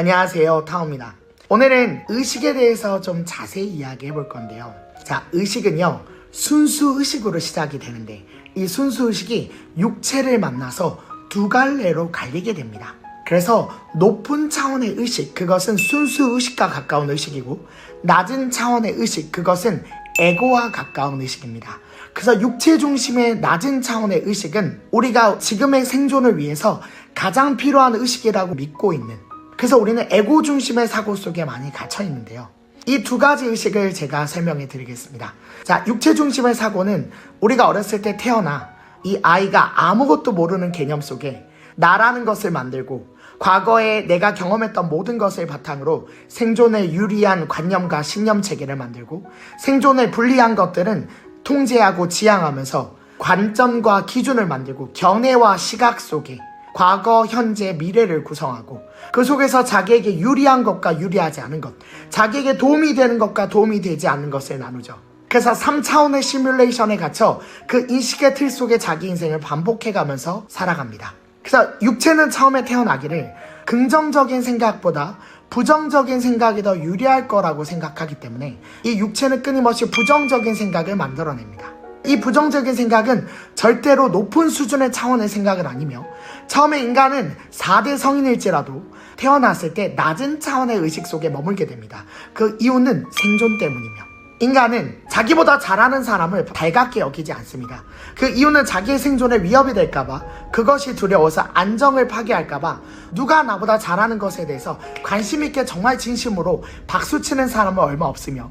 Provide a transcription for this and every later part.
안녕하세요, 타오입니다. 오늘은 의식에 대해서 좀 자세히 이야기해 볼 건데요. 자, 의식은요, 순수 의식으로 시작이 되는데 이 순수 의식이 육체를 만나서 두 갈래로 갈리게 됩니다. 그래서 높은 차원의 의식, 그것은 순수 의식과 가까운 의식이고, 낮은 차원의 의식, 그것은 에고와 가까운 의식입니다. 그래서 육체 중심의 낮은 차원의 의식은 우리가 지금의 생존을 위해서 가장 필요한 의식이라고 믿고 있는, 그래서 우리는 에고 중심의 사고 속에 많이 갇혀 있는데요. 이 두 가지 의식을 제가 설명해 드리겠습니다. 자, 육체 중심의 사고는 우리가 어렸을 때 태어나 이 아이가 아무것도 모르는 개념 속에 나라는 것을 만들고, 과거에 내가 경험했던 모든 것을 바탕으로 생존에 유리한 관념과 신념 체계를 만들고, 생존에 불리한 것들은 통제하고 지향하면서 관점과 기준을 만들고, 견해와 시각 속에 과거, 현재, 미래를 구성하고, 그 속에서 자기에게 유리한 것과 유리하지 않은 것, 자기에게 도움이 되는 것과 도움이 되지 않는 것을 나누죠. 그래서 3차원의 시뮬레이션에 갇혀 그 인식의 틀 속에 자기 인생을 반복해가면서 살아갑니다. 그래서 육체는 처음에 태어나기를 긍정적인 생각보다 부정적인 생각이 더 유리할 거라고 생각하기 때문에 이 육체는 끊임없이 부정적인 생각을 만들어냅니다. 이 부정적인 생각은 절대로 높은 수준의 차원의 생각은 아니며, 처음에 인간은 4대 성인일지라도 태어났을 때 낮은 차원의 의식 속에 머물게 됩니다. 그 이유는 생존 때문이며, 인간은 자기보다 잘하는 사람을 달갑게 여기지 않습니다. 그 이유는 자기의 생존에 위협이 될까봐, 그것이 두려워서 안정을 파괴할까봐 누가 나보다 잘하는 것에 대해서 관심 있게 정말 진심으로 박수치는 사람은 얼마 없으며,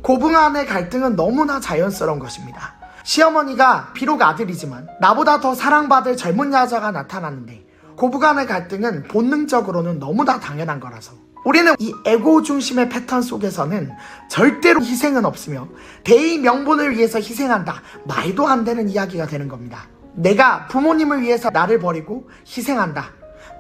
고부간의 갈등은 너무나 자연스러운 것입니다. 시어머니가 비록 아들이지만 나보다 더 사랑받을 젊은 여자가 나타났는데, 고부간의 갈등은 본능적으로는 너무나 당연한 거라서 우리는 이 에고 중심의 패턴 속에서는 절대로 희생은 없으며, 대의 명분을 위해서 희생한다, 말도 안 되는 이야기가 되는 겁니다. 내가 부모님을 위해서 나를 버리고 희생한다,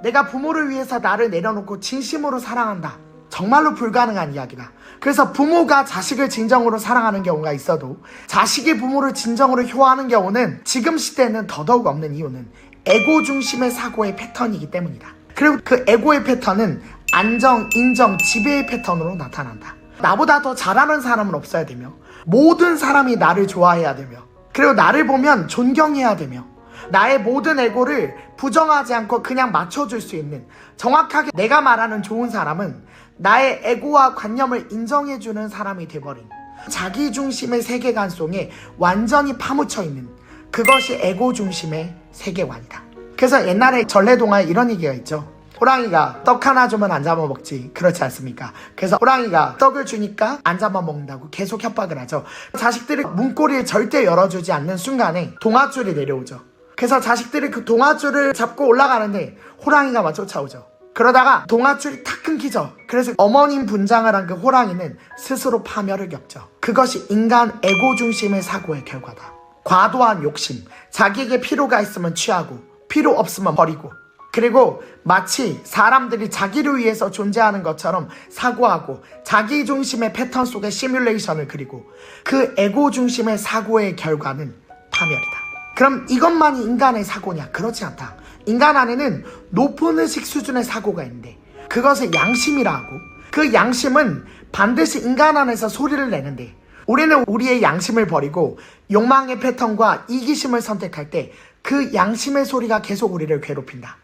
내가 부모를 위해서 나를 내려놓고 진심으로 사랑한다, 정말로 불가능한 이야기다. 그래서 부모가 자식을 진정으로 사랑하는 경우가 있어도 자식이 부모를 진정으로 효하는 경우는 지금 시대에는 더더욱 없는 이유는 에고 중심의 사고의 패턴이기 때문이다. 그리고 그 에고의 패턴은 안정, 인정, 지배의 패턴으로 나타난다. 나보다 더 잘하는 사람은 없어야 되며, 모든 사람이 나를 좋아해야 되며, 그리고 나를 보면 존경해야 되며, 나의 모든 에고를 부정하지 않고 그냥 맞춰줄 수 있는, 정확하게 내가 말하는 좋은 사람은 나의 에고와 관념을 인정해주는 사람이 돼버린, 자기 중심의 세계관 속에 완전히 파묻혀 있는, 그것이 에고 중심의 세계관이다. 그래서 옛날에 전래동화에 이런 얘기가 있죠. 호랑이가 떡 하나 주면 안 잡아먹지, 그렇지 않습니까? 그래서 호랑이가 떡을 주니까 안 잡아먹는다고 계속 협박을 하죠. 자식들이 문고리를 절대 열어주지 않는 순간에 동아줄이 내려오죠. 그래서 자식들이 그 동아줄을 잡고 올라가는데 호랑이가 막 쫓아오죠. 그러다가 동아줄이 탁 끊기죠. 그래서 어머님 분장을 한 그 호랑이는 스스로 파멸을 겪죠. 그것이 인간 에고 중심의 사고의 결과다. 과도한 욕심, 자기에게 필요가 있으면 취하고 필요 없으면 버리고, 그리고 마치 사람들이 자기를 위해서 존재하는 것처럼 사고하고, 자기 중심의 패턴 속의 시뮬레이션을 그리고, 그 에고 중심의 사고의 결과는 파멸이다. 그럼 이것만이 인간의 사고냐? 그렇지 않다. 인간 안에는 높은 의식 수준의 사고가 있는데, 그것을 양심이라 하고, 그 양심은 반드시 인간 안에서 소리를 내는데, 우리는 우리의 양심을 버리고 욕망의 패턴과 이기심을 선택할 때 그 양심의 소리가 계속 우리를 괴롭힌다.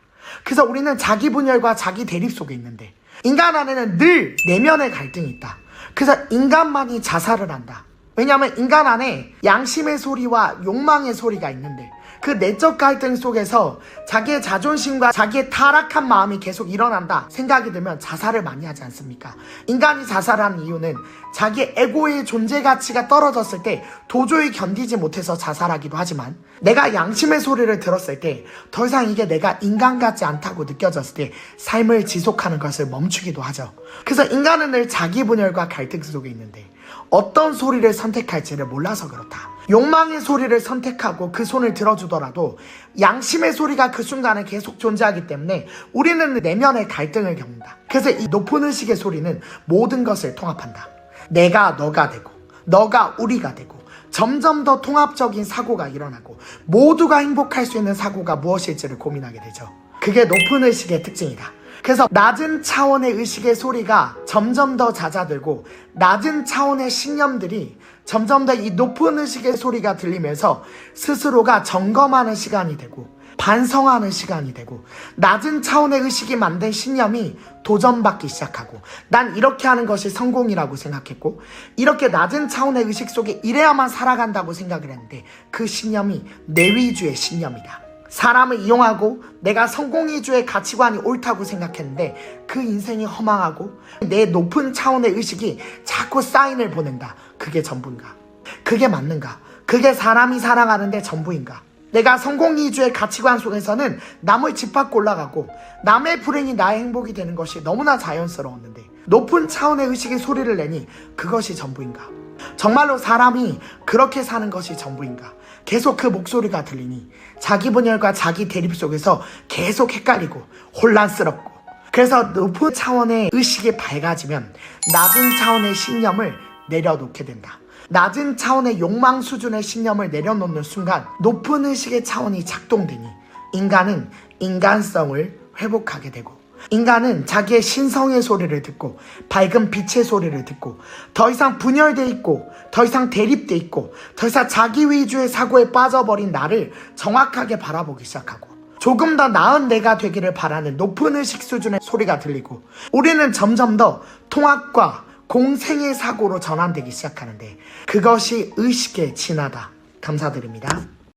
그래서 우리는 자기 분열과 자기 대립 속에 있는데, 인간 안에는 늘 내면의 갈등이 있다. 그래서 인간만이 자살을 한다. 왜냐하면 인간 안에 양심의 소리와 욕망의 소리가 있는데, 그 내적 갈등 속에서 자기의 자존심과 자기의 타락한 마음이 계속 일어난다 생각이 들면 자살을 많이 하지 않습니까? 인간이 자살하는 이유는 자기의 에고의 존재 가치가 떨어졌을 때 도저히 견디지 못해서 자살하기도 하지만, 내가 양심의 소리를 들었을 때 더 이상 이게 내가 인간 같지 않다고 느껴졌을 때 삶을 지속하는 것을 멈추기도 하죠. 그래서 인간은 늘 자기 분열과 갈등 속에 있는데 어떤 소리를 선택할지를 몰라서 그렇다. 욕망의 소리를 선택하고 그 손을 들어주더라도 양심의 소리가 그 순간에 계속 존재하기 때문에 우리는 내면의 갈등을 겪는다. 그래서 이 높은 의식의 소리는 모든 것을 통합한다. 내가 너가 되고, 너가 우리가 되고, 점점 더 통합적인 사고가 일어나고, 모두가 행복할 수 있는 사고가 무엇일지를 고민하게 되죠. 그게 높은 의식의 특징이다. 그래서 낮은 차원의 의식의 소리가 점점 더 잦아들고 낮은 차원의 신념들이 점점 더 이 높은 의식의 소리가 들리면서 스스로가 점검하는 시간이 되고 반성하는 시간이 되고 낮은 차원의 의식이 만든 신념이 도전받기 시작하고 난 이렇게 하는 것이 성공이라고 생각했고 이렇게 낮은 차원의 의식 속에 이래야만 살아간다고 생각을 했는데 그 신념이 내 위주의 신념이다. 사람을 이용하고 내가 성공 위주의 가치관이 옳다고 생각했는데 그 인생이 허망하고 내 높은 차원의 의식이 자꾸 사인을 보낸다. 그게 전부인가? 그게 맞는가? 그게 사람이 살아가는데 전부인가? 내가 성공 위주의 가치관 속에서는 남을 짓밟고 올라가고 남의 불행이 나의 행복이 되는 것이 너무나 자연스러웠는데 높은 차원의 의식의 소리를 내니 그것이 전부인가? 정말로 사람이 그렇게 사는 것이 전부인가? 계속 그 목소리가 들리니 자기 분열과 자기 대립 속에서 계속 헷갈리고 혼란스럽고 그래서 높은 차원의 의식이 밝아지면 낮은 차원의 신념을 내려놓게 된다. 낮은 차원의 욕망 수준의 신념을 내려놓는 순간 높은 의식의 차원이 작동되니 인간은 인간성을 회복하게 되고 인간은 자기의 신성의 소리를 듣고 밝은 빛의 소리를 듣고 더 이상 분열돼 있고 더 이상 대립돼 있고 더 이상 자기 위주의 사고에 빠져버린 나를 정확하게 바라보기 시작하고 조금 더 나은 내가 되기를 바라는 높은 의식 수준의 소리가 들리고 우리는 점점 더 통합과 공생의 사고로 전환되기 시작하는데 그것이 의식의 진화다. 감사드립니다.